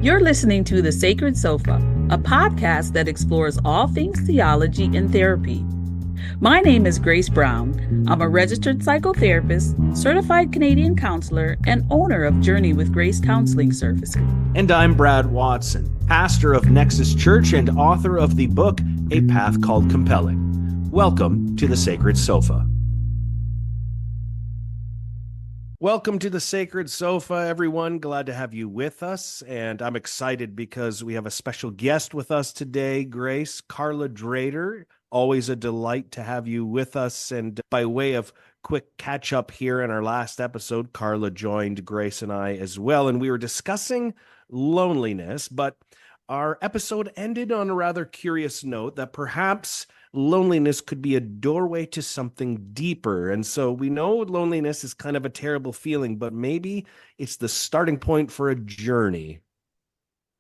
You're listening to The Sacred Sofa, a podcast that explores all things theology and therapy. My name is Grace Brown. I'm a registered psychotherapist, certified Canadian counselor, and owner of Journey with Grace Counseling Services. And I'm Brad Watson, pastor of Nexus Church and author of the book, A Path Called Compelling. Welcome to The Sacred Sofa. Welcome to The Sacred Sofa, everyone. Glad to have you with us. And I'm excited because we have a special guest with us today, Grace, Karla Drader. Always a delight to have you with us. And by way of quick catch up here in our last episode, Karla joined Grace and I as well. And we were discussing loneliness, but our episode ended on a rather curious note that perhaps loneliness could be a doorway to something deeper. And so we know loneliness is kind of a terrible feeling, but maybe it's the starting point for a journey.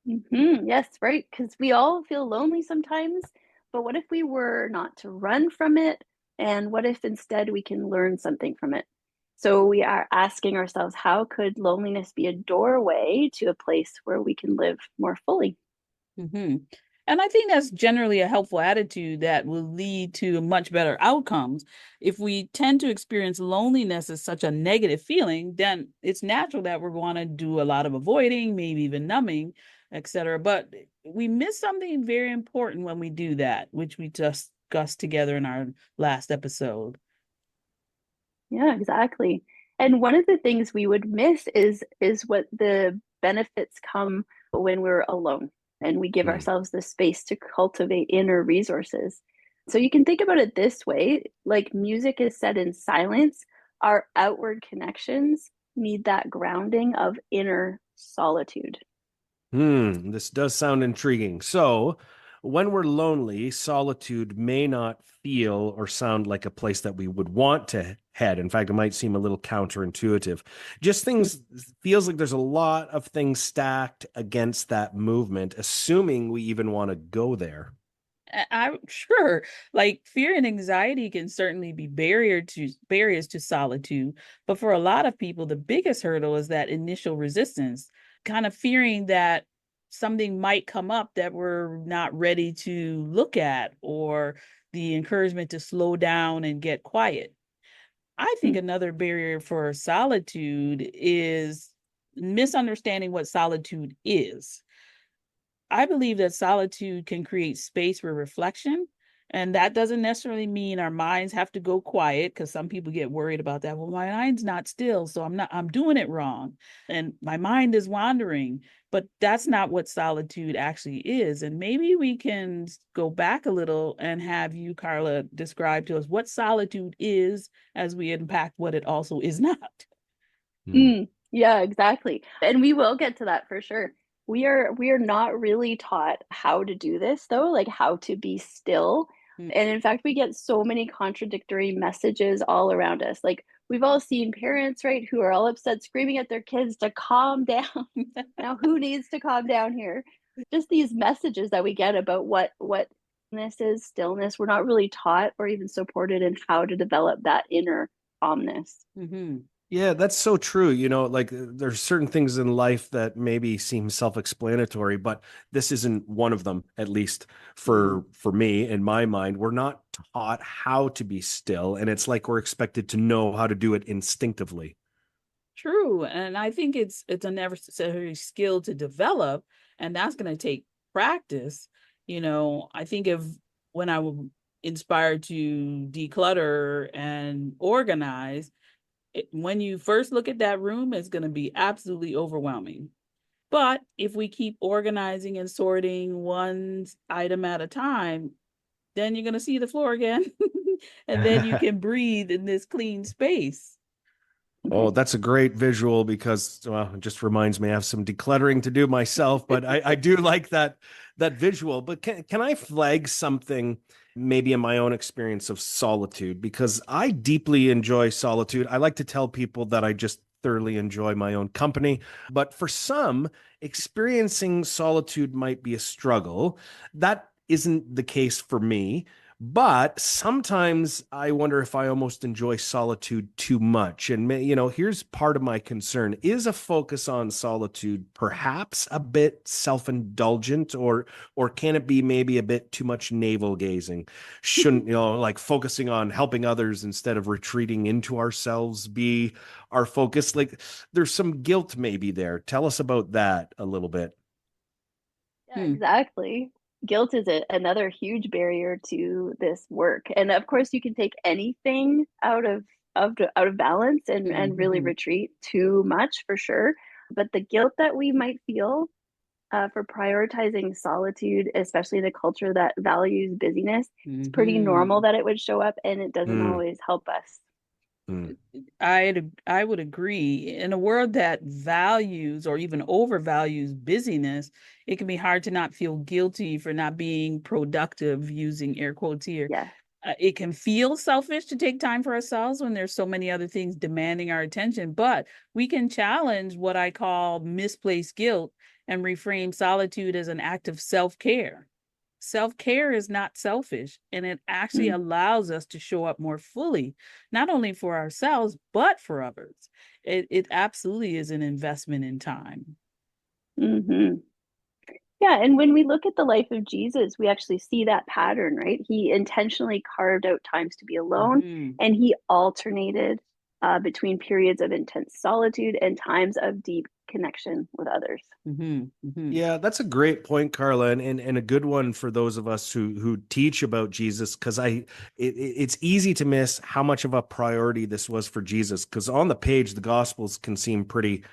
Yes, right. Because we all feel lonely sometimes. But what if we were not to run from it? And what if instead we can learn something from it? So we are asking ourselves, how could loneliness be a doorway to a place where we can live more fully? Mm-hmm. And I think that's generally a helpful attitude that will lead to much better outcomes. If we tend to experience loneliness as such a negative feeling, then it's natural that we're going to do a lot of avoiding, maybe even numbing, etc. But we miss something very important when we do that, which we discussed together in our last episode. Yeah, exactly. And one of the things we would miss is what the benefits come when we're alone and we give ourselves the space to cultivate inner resources. So you can think about it this way, like music is set in silence, our outward connections need that grounding of inner solitude. This does sound intriguing. So, when we're lonely, solitude may not feel or sound like a place that we would want to head. In fact, it might seem a little counterintuitive. Just things feels like there's a lot of things stacked against that movement, assuming we even want to go there. I'm sure, like fear and anxiety can certainly be barriers to solitude, but for a lot of people, the biggest hurdle is that initial resistance, kind of fearing that something might come up that we're not ready to look at, or the encouragement to slow down and get quiet. I think another barrier for solitude is misunderstanding what solitude is. I believe that solitude can create space for reflection. And that doesn't necessarily mean our minds have to go quiet, because some people get worried about that. Well, my mind's not still, so I'm doing it wrong. And my mind is wandering. But that's not what solitude actually is. And maybe we can go back a little and have you, Karla, describe to us what solitude is as we unpack what it also is not. Yeah, exactly. And we will get to that for sure. We are not really taught how to do this though, like how to be still. And in fact, we get so many contradictory messages all around us. Like we've all seen parents, right, who are all upset, screaming at their kids to calm down. Now, who needs to calm down here? Just these messages that we get about what this is, stillness. We're not really taught or even supported in how to develop that inner calmness. Mm-hmm. Yeah, that's so true. You know, like there's certain things in life that maybe seem self-explanatory, but this isn't one of them, at least for me in my mind. We're not taught how to be still, and it's like we're expected to know how to do it instinctively. True. And I think it's a necessary skill to develop, and that's going to take practice. I think of when I was inspired to declutter and organize, when you first look at that room, it's going to be absolutely overwhelming. But if we keep organizing and sorting one item at a time, then you're going to see the floor again. And then you can breathe in this clean space. Oh, that's a great visual because, well, it just reminds me I have some decluttering to do myself, but I do like that visual. But can I flag something maybe in my own experience of solitude? Because I deeply enjoy solitude. I like to tell people that I just thoroughly enjoy my own company. But for some, experiencing solitude might be a struggle. That isn't the case for me. But sometimes I wonder if I almost enjoy solitude too much. And, here's part of my concern. Is a focus on solitude perhaps a bit self-indulgent, or can it be maybe a bit too much navel gazing? Shouldn't, like focusing on helping others instead of retreating into ourselves be our focus? Like there's some guilt maybe there. Tell us about that a little bit. Yeah, Hmm. exactly. Guilt is another huge barrier to this work. And of course, you can take anything out of balance and really Mhm. retreat too much for sure. But the guilt that we might feel for prioritizing solitude, especially in a culture that values busyness, it's pretty normal Mhm. that it would show up, and it doesn't Mm, always help us. mm, I would agree. In a world that values or even overvalues busyness, it can be hard to not feel guilty for not being productive, using air quotes here. Yeah. It can feel selfish to take time for ourselves when there's so many other things demanding our attention, but we can challenge what I call misplaced guilt and reframe solitude as an act of self-care. Self-care is not selfish, and it actually Mm. allows us to show up more fully, not only for ourselves, but for others. It absolutely is an investment in time. Hmm. Yeah, and when we look at the life of Jesus, we actually see that pattern, right? He intentionally carved out times to be alone, Mhm. and he alternated between periods of intense solitude and times of deep connection with others. Mhm. Mhm. Yeah, that's a great point, Carla, and a good one for those of us who teach about Jesus, because it's easy to miss how much of a priority this was for Jesus. Because on the page, the Gospels can seem pretty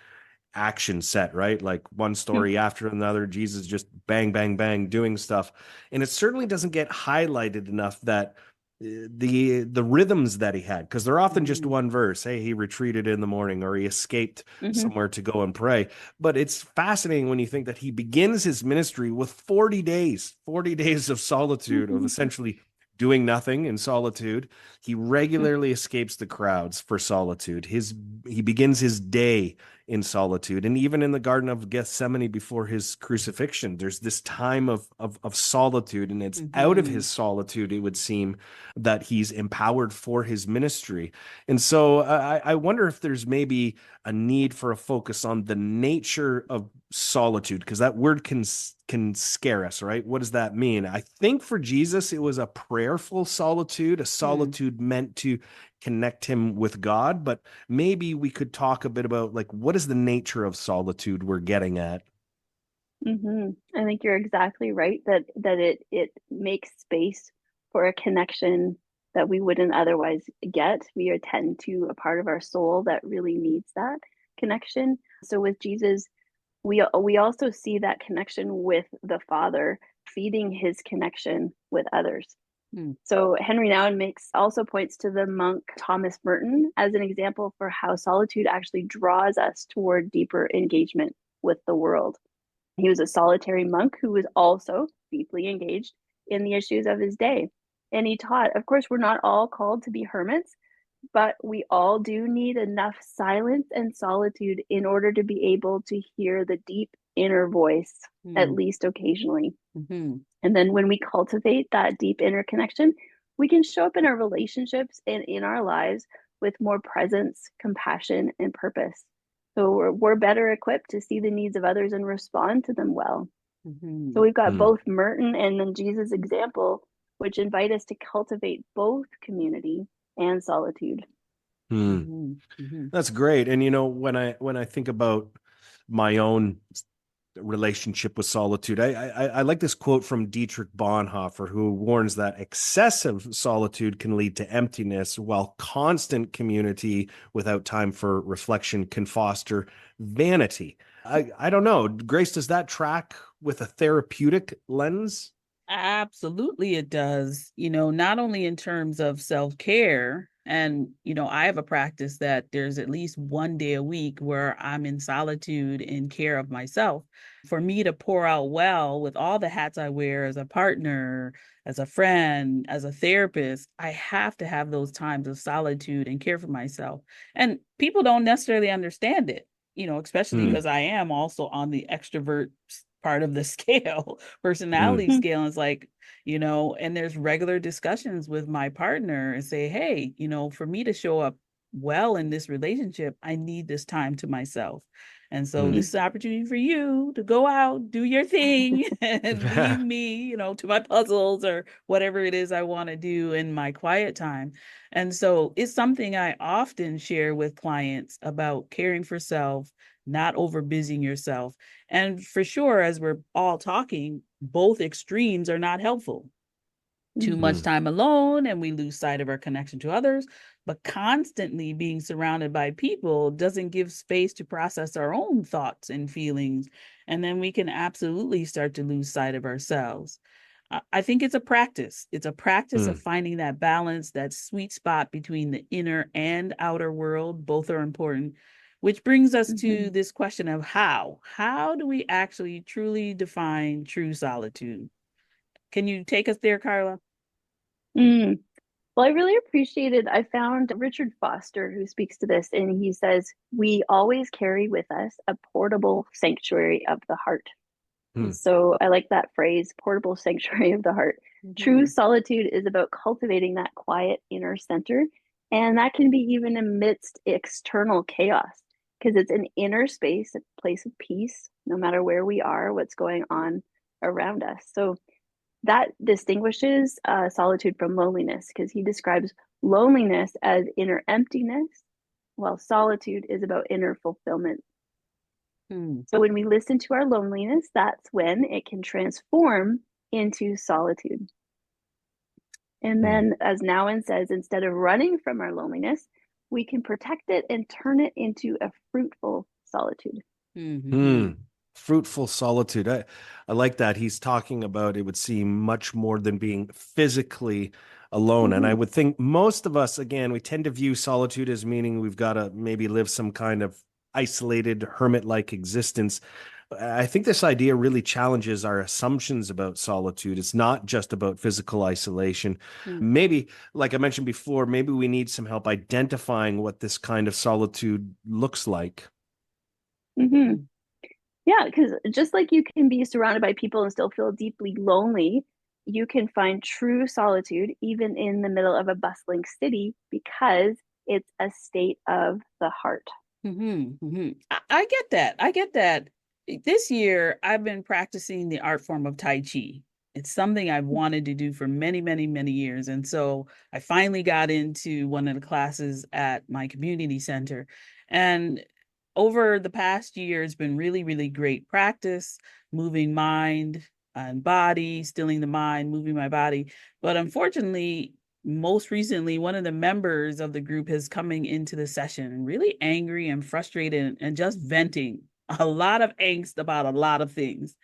action set, right? Like one story after another, Jesus just bang, bang, bang doing stuff. And it certainly doesn't get highlighted enough that the rhythms that he had, because they're often just Mhm. one verse. Hey, he retreated in the morning, or he escaped Hmm. somewhere to go and pray. But it's fascinating when you think that he begins his ministry with 40 days of solitude, of essentially doing nothing in solitude. He regularly escapes the crowds for solitude. He begins his day in solitude. And even in the Garden of Gethsemane before his crucifixion, there's this time of solitude. And it's out of his Mhm. solitude, it would seem, that he's empowered for his ministry. And so I wonder if there's maybe a need for a focus on the nature of solitude, because that word can scare us, right? What does that mean? I think for Jesus, it was a prayerful solitude, a Mhm. solitude meant to connect him with God. But maybe we could talk a bit about like what is the nature of solitude we're getting at. Hmm. I think you're exactly right that it makes space for a connection that we wouldn't otherwise get. We attend to a part of our soul that really needs that connection. So with Jesus, we also see that connection with the Father feeding his connection with others. Mhm. So Henry Nouwen makes also points to the monk Thomas Merton as an example for how solitude actually draws us toward deeper engagement with the world. He was a solitary monk who was also deeply engaged in the issues of his day. And he taught, of course, we're not all called to be hermits, but we all do need enough silence and solitude in order to be able to hear the deep inner voice, at Mhm. least occasionally. Mhm. And then when we cultivate that deep inner connection, we can show up in our relationships and in our lives with more presence, compassion, and purpose. So we're better equipped to see the needs of others and respond to them well. So Mhm. we've got Hmm. both Merton and then Jesus' example, which invite us to cultivate both community and solitude. Hmm. Mhm. Mhm. That's great. And when I think about my own relationship with solitude, I like this quote from Dietrich Bonhoeffer, who warns that excessive solitude can lead to emptiness, while constant community without time for reflection can foster vanity. I don't know. Grace, does that track with a therapeutic lens? Absolutely, it does. Not only in terms of self care. And, I have a practice that there's at least one day a week where I'm in solitude in care of myself. For me to pour out well with all the hats I wear as a partner, as a friend, as a therapist, I have to have those times of solitude and care for myself. And people don't necessarily understand it, especially Hmm. because I am also on the extrovert part of the scale, personality Mhm. scale. It's like, and there's regular discussions with my partner and say, hey, for me to show up well in this relationship, I need this time to myself. And so Hmm. this is an opportunity for you to go out, do your thing, and leave me, to my puzzles or whatever it is I want to do in my quiet time. And so it's something I often share with clients about caring for self, not overbusying yourself. And for sure, as we're all talking, both extremes are not helpful. Too much Hmm. time alone and we lose sight of our connection to others, but constantly being surrounded by people doesn't give space to process our own thoughts and feelings, and then we can absolutely start to lose sight of ourselves. I think it's a practice. It's a practice Hmm. of finding that balance, that sweet spot between the inner and outer world. Both are important, which brings us to Mhm. this question of how do we actually truly define true solitude? Can you take us there, Karla? Mm. Well, I really appreciated, I found Richard Foster who speaks to this, and he says, we always carry with us a portable sanctuary of the heart. Hmm. So I like that phrase, portable sanctuary of the heart. True Mm-hmm. solitude is about cultivating that quiet inner center. And that can be even amidst external chaos because it's an inner space, a place of peace, no matter where we are, what's going on around us. So that distinguishes solitude from loneliness because he describes loneliness as inner emptiness, while solitude is about inner fulfillment. Hmm. So when we listen to our loneliness, that's when it can transform into solitude. And Hmm. then, as Nouwen says, instead of running from our loneliness, we can protect it and turn it into a fruitful solitude. Hmm. Mm-hmm. Fruitful solitude. I like that. He's talking about, it would seem, much more than being physically alone. And I Mm-hmm. would think most of us, again, we tend to view solitude as meaning we've got to maybe live some kind of isolated, hermit-like existence. I think this idea really challenges our assumptions about solitude. It's not just about physical isolation. Maybe, like I mentioned before, maybe we need some help identifying what this kind of solitude looks like. Mm-hmm. Mm-hmm. Yeah, because just like you can be surrounded by people and still feel deeply lonely, you can find true solitude even in the middle of a bustling city because it's a state of the heart. Mm-hmm. Mm-hmm. I get that. I get that. This year, I've been practicing the art form of Tai Chi. It's something I've wanted to do for many, many, many years. And so I finally got into one of the classes at my community center. And over the past year, it's been really, really great practice, moving mind and body, stilling the mind, moving my body. But unfortunately, most recently, one of the members of the group is coming into the session really angry and frustrated and just venting a lot of angst about a lot of things.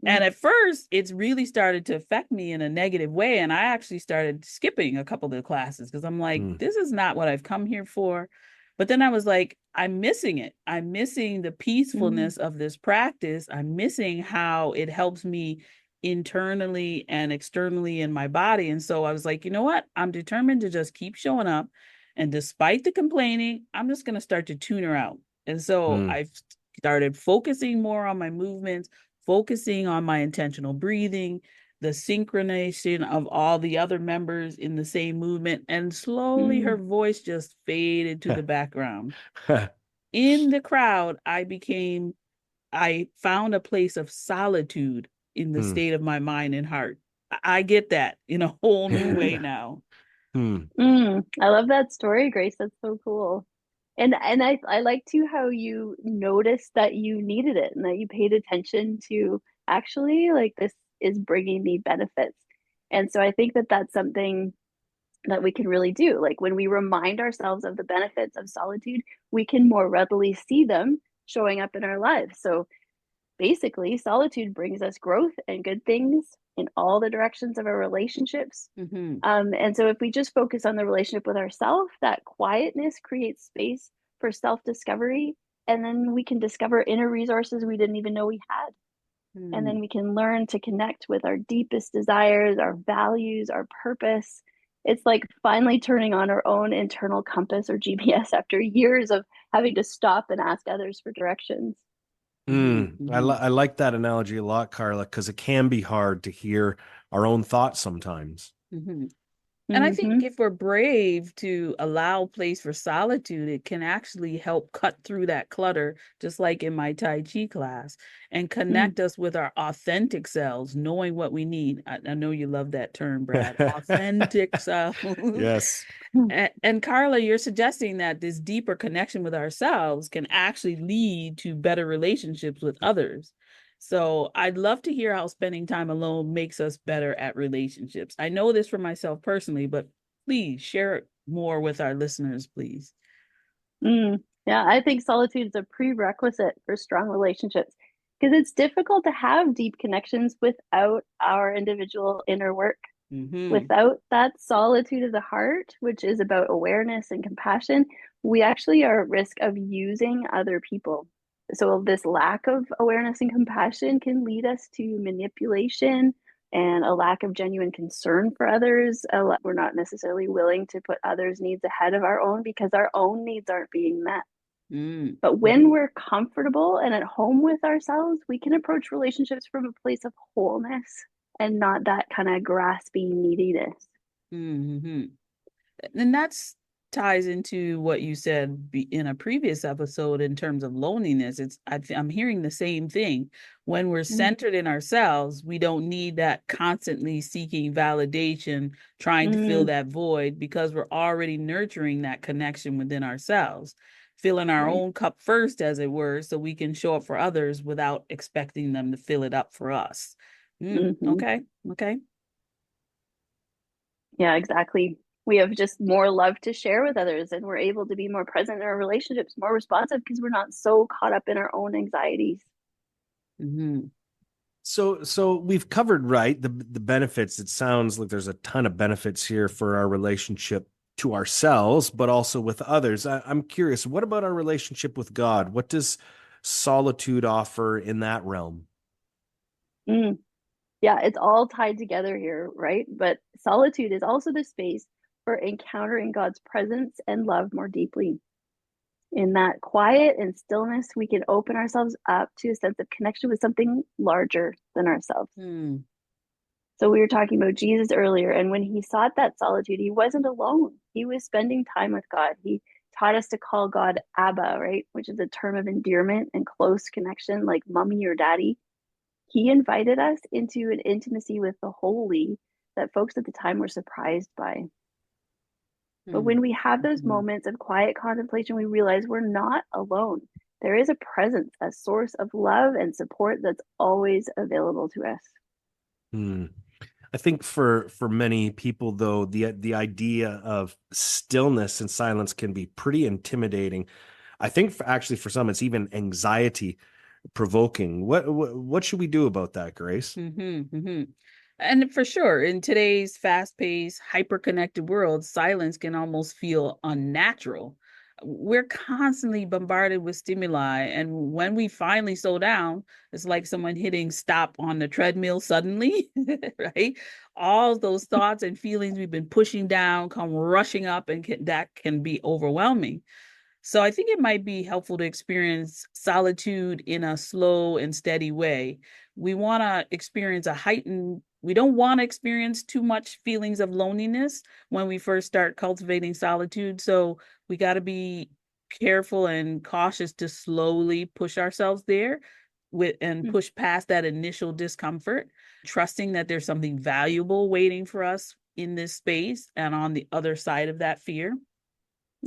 And at first, it's really started to affect me in a negative way. And I actually started skipping a couple of the classes because I'm like, Hmm. this is not what I've come here for. But then I was like, I'm missing it. I'm missing the Mm-hmm. peacefulness of this practice. I'm missing how it helps me internally and externally in my body. And so I was like, you know what? I'm determined to just keep showing up. And despite the complaining, I'm just going to start to tune her out. And so Hmm. I've started focusing more on my movements, focusing on my intentional breathing, the synchronization of all the other members in the same movement, and slowly her Mm-hmm. voice just faded to the background. In the crowd, I found a place of solitude in the Hmm. state of my mind and heart. I get that in a whole new way now. Hmm. I love that story, Grace. That's so cool. And I like too how you noticed that you needed it and that you paid attention to actually like this is bringing me benefits. And so I think that that's something that we can really do. Like when we remind ourselves of the benefits of solitude, we can more readily see them showing up in our lives. So basically, solitude brings us growth and good things in all the directions of our relationships. Mm-hmm. And so if we just focus on the relationship with ourselves, that quietness creates space for self discovery. And then we can discover inner resources we didn't even know we had. And Mm-hmm. then we can learn to connect with our deepest desires, our values, our purpose. It's like finally turning on our own internal compass or GPS after years of having to stop and ask others for directions. I like that analogy a lot, Karla, because it can be hard to hear our own thoughts sometimes. Mm-hmm. And I think Mm-hmm. if we're brave to allow place for solitude, it can actually help cut through that clutter, just like in my Tai Chi class, and connect us with our authentic selves, knowing what we need. I know you love that term, Brad, authentic self. Yes. And Karla, you're suggesting that this deeper connection with ourselves can actually lead to better relationships with others. So I'd love to hear how spending time alone makes us better at relationships. I know this for myself personally, but please share it more with our listeners, please. Yeah, I think solitude is a prerequisite for strong relationships because it's difficult to have deep connections without our individual inner work. Mm-hmm. Without that solitude of the heart, which is about awareness and compassion, we actually are at risk of using other people. So, this lack of awareness and compassion can lead us to manipulation and a lack of genuine concern for others. We're not necessarily willing to put others' needs ahead of our own because our own needs aren't being met. But when Mm-hmm. we're comfortable and at home with ourselves, we can approach relationships from a place of wholeness and not that kind of grasping neediness. Mm-hmm. And that's ties into what you said in a previous episode in terms of loneliness. I'm hearing the same thing. When we're Mm, centered in ourselves, we don't need that constantly seeking validation, trying to fill mm, that void because we're already nurturing that connection within ourselves, filling our right. own cup first, as it were, so we can show up for others without expecting them to fill it up for us. Hmm. Okay. Okay. Yeah, exactly. We have just more love to share with others, and we're able to be more present in our relationships, more responsive because we're not so caught up in our own anxieties. Mm-hmm. So we've covered, right, the benefits. It sounds like there's a ton of benefits here for our relationship to ourselves, but also with others. I'm curious, what about our relationship with God? What does solitude offer in that realm? Mm. Yeah, it's all tied together here, right? But solitude is also the space for encountering God's presence and love more deeply. In that quiet and stillness, we can open ourselves up to a sense of connection with something larger than ourselves. Hmm. So, we were talking about Jesus earlier, and when he sought that solitude, he wasn't alone. He was spending time with God. He taught us to call God Abba, right? Which is a term of endearment and close connection, like mommy or daddy. He invited us into an intimacy with the holy that folks at the time were surprised by. But Hmm. when we have those Hmm. moments of quiet contemplation, we realize we're not alone. There is a presence, a source of love and support that's always available to us. Hmm. I think for many people though, the idea of stillness and silence can be pretty intimidating. I think actually for some it's even anxiety provoking. What should we do about that, Grace? Mm-hmm. And for sure, in today's fast-paced, hyper-connected world, silence can almost feel unnatural. We're constantly bombarded with stimuli, and when we finally slow down, it's like someone hitting stop on the treadmill suddenly, right? All those thoughts and feelings we've been pushing down come rushing up, and that can be overwhelming. So I think it might be helpful to experience solitude in a slow and steady way. We don't want to experience too much feelings of loneliness when we first start cultivating solitude. So we got to be careful and cautious to slowly push ourselves there and Mm, push past that initial discomfort, trusting that there's something valuable waiting for us in this space and on the other side of that fear.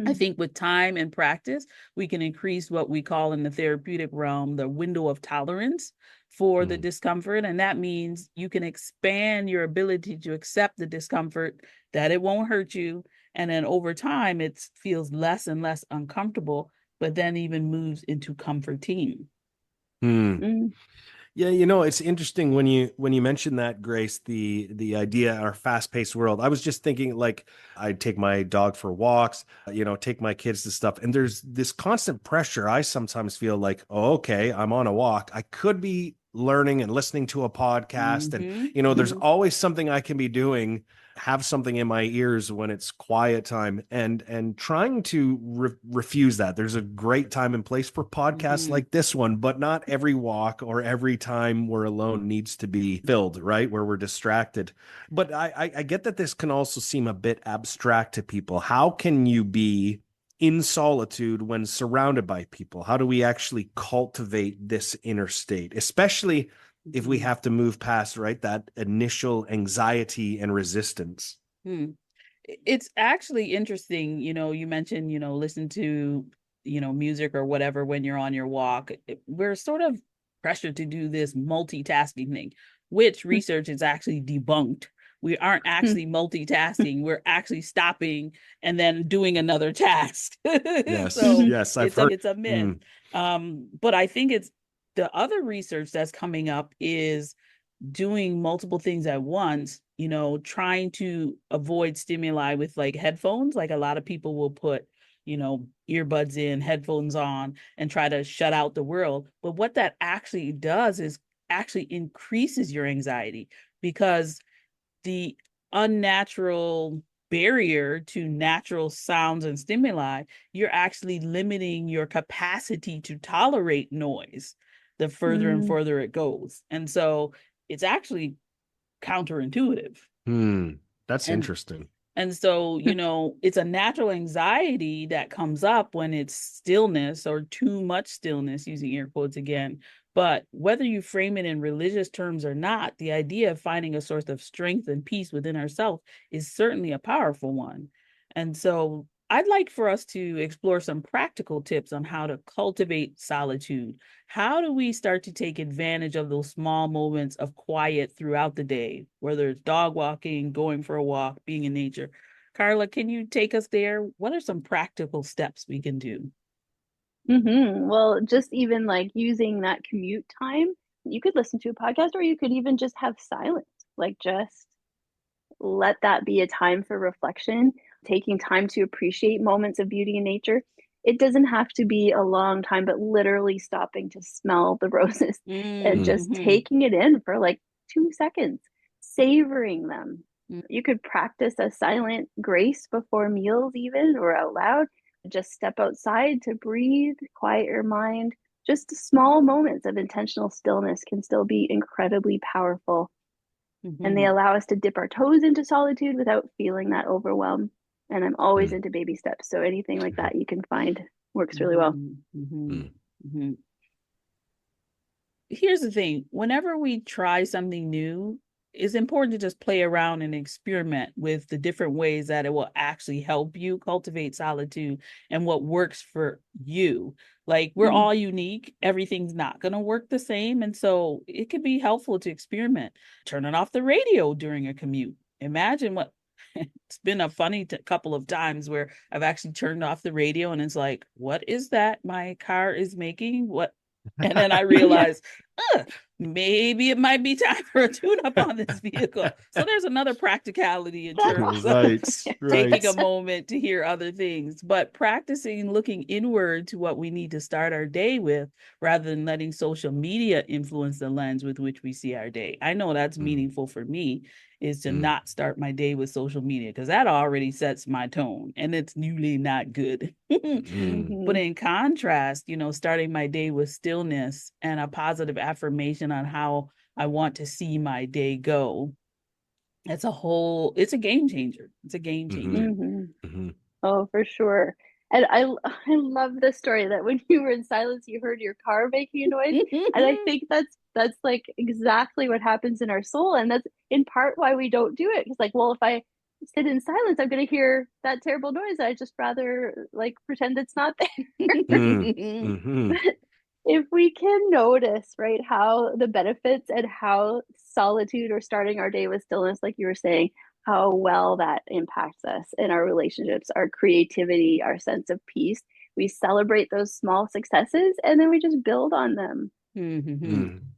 I mm, think with time and practice, we can increase what we call in the therapeutic realm the window of tolerance for the Hmm. discomfort. And that means you can expand your ability to accept the discomfort, that it won't hurt you. And then over time, it feels less and less uncomfortable, but then even moves into comforting. Hmm. mm, Yeah, it's interesting when you mentioned that, Grace, the idea our fast-paced world. I was just thinking like I'd take my dog for walks, take my kids to stuff, and there's this constant pressure. I sometimes feel like, oh, okay, I'm on a walk. I could be learning and listening to a podcast. And, Mm-hmm. there's always something I can be doing, have something in my ears when it's quiet time, and trying to refuse that. There's a great time and place for podcasts like this one, but not every walk or every time we're alone needs to be filled, right? Where we're distracted. But I get that this can also seem a bit abstract to people. How can you be in solitude when surrounded by people? How do we actually cultivate this inner state, especially if we have to move past, right, that initial anxiety and resistance? It's actually interesting. You mentioned, listen to, music or whatever when you're on your walk. We're sort of pressured to do this multitasking thing, which research is actually debunked. We aren't actually multitasking. We're actually stopping and then doing another task. Yes, So yes, I've heard. it's a myth. But I think it's the other research that's coming up is doing multiple things at once, trying to avoid stimuli with like headphones. Like a lot of people will put, earbuds in, headphones on, and try to shut out the world. But what that actually does is actually increases your anxiety, because the unnatural barrier to natural sounds and stimuli, you're actually limiting your capacity to tolerate noise the further and further it goes. And so it's actually counterintuitive. That's And interesting. and so, it's a natural anxiety that comes up when it's stillness or too much stillness, using air quotes again. But whether you frame it in religious terms or not, the idea of finding a source of strength and peace within ourselves is certainly a powerful one. And so I'd like for us to explore some practical tips on how to cultivate solitude. How do we start to take advantage of those small moments of quiet throughout the day, whether it's dog walking, going for a walk, being in nature? Karla, can you take us there? What are some practical steps we can do? Well, just even like using that commute time, you could listen to a podcast, or you could even just have silence. Like just let that be a time for reflection, taking time to appreciate moments of beauty in nature. It doesn't have to be a long time, but literally stopping to smell the roses and just taking it in for like 2 seconds, savoring them. You could practice a silent grace before meals, even, or out loud. Just step outside to breathe, quiet your mind. Just small moments of intentional stillness can still be incredibly powerful. And they allow us to dip our toes into solitude without feeling that overwhelm. And I'm always into baby steps. So anything like that you can find works really well. Here's the thing. Whenever we try something new, it's important to just play around and experiment with the different ways that it will actually help you cultivate solitude and what works for you. Like, we're all unique. Everything's not going to work the same. And so it can be helpful to experiment. Turning off the radio during a commute. Imagine what it's been a funny couple of times where I've actually turned off the radio and it's like, what is that my car is making? What? And then I realized, maybe it might be time for a tune-up on this vehicle. So there's another practicality in terms of taking a moment to hear other things, but practicing looking inward to what we need to start our day with, rather than letting social media influence the lens with which we see our day. I know that's meaningful for me, is to not start my day with social media, because that already sets my tone and it's usually not good. But in contrast, starting my day with stillness and a positive affirmation on how I want to see my day go, it's a game changer. It's a game changer. Oh, for sure. And I love the story that when you were in silence, you heard your car making a noise. And I think that's like exactly what happens in our soul. And that's in part why we don't do it. It's like, well, if I sit in silence, I'm going to hear that terrible noise. I just rather like pretend it's not there. If we can notice, right, how the benefits and how solitude or starting our day with stillness, like you were saying, how well that impacts us in our relationships, our creativity, our sense of peace. We celebrate those small successes and then we just build on them.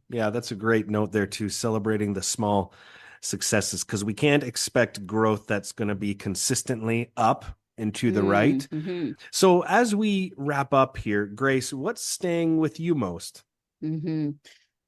Yeah, that's a great note there too, celebrating the small successes, because we can't expect growth that's going to be consistently up and to the right. So as we wrap up here, Grace, what's staying with you most?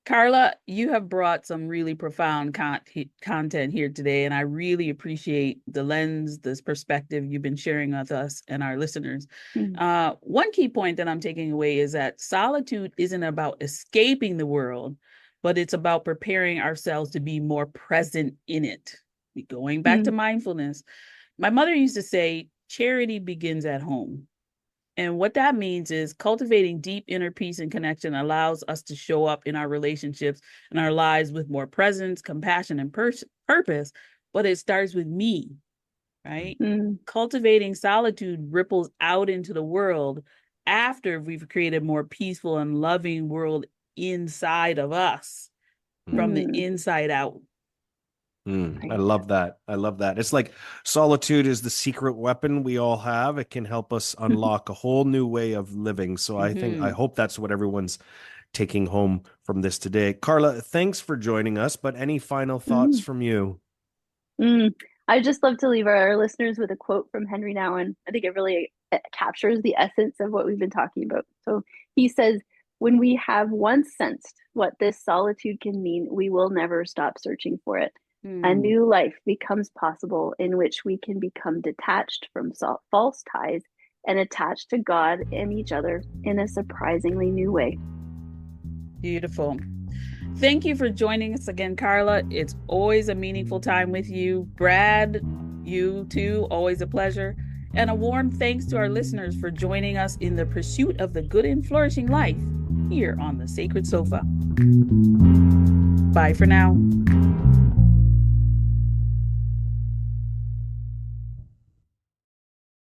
Karla, you have brought some really profound content here today, and I really appreciate the lens, this perspective you've been sharing with us and our listeners. One key point that I'm taking away is that solitude isn't about escaping the world, but it's about preparing ourselves to be more present in it. Going back to mindfulness, my mother used to say, charity begins at home. And what that means is cultivating deep inner peace and connection allows us to show up in our relationships and our lives with more presence, compassion, and purpose. But it starts with me, right? Cultivating solitude ripples out into the world after we've created a more peaceful and loving world inside of us, from the inside out. I love that. I love that. It's like solitude is the secret weapon we all have. It can help us unlock a whole new way of living. So I hope that's what everyone's taking home from this today. Karla, thanks for joining us, but any final thoughts from you? I just love to leave our listeners with a quote from Henry Nouwen. I think it really captures the essence of what we've been talking about. So he says, when we have once sensed what this solitude can mean, we will never stop searching for it. A new life becomes possible in which we can become detached from false ties and attached to God and each other in a surprisingly new way. Beautiful. Thank you for joining us again, Karla. It's always a meaningful time with you. Brad, you too, always a pleasure. And a warm thanks to our listeners for joining us in the pursuit of the good and flourishing life here on the Sacred Sofa. Bye for now.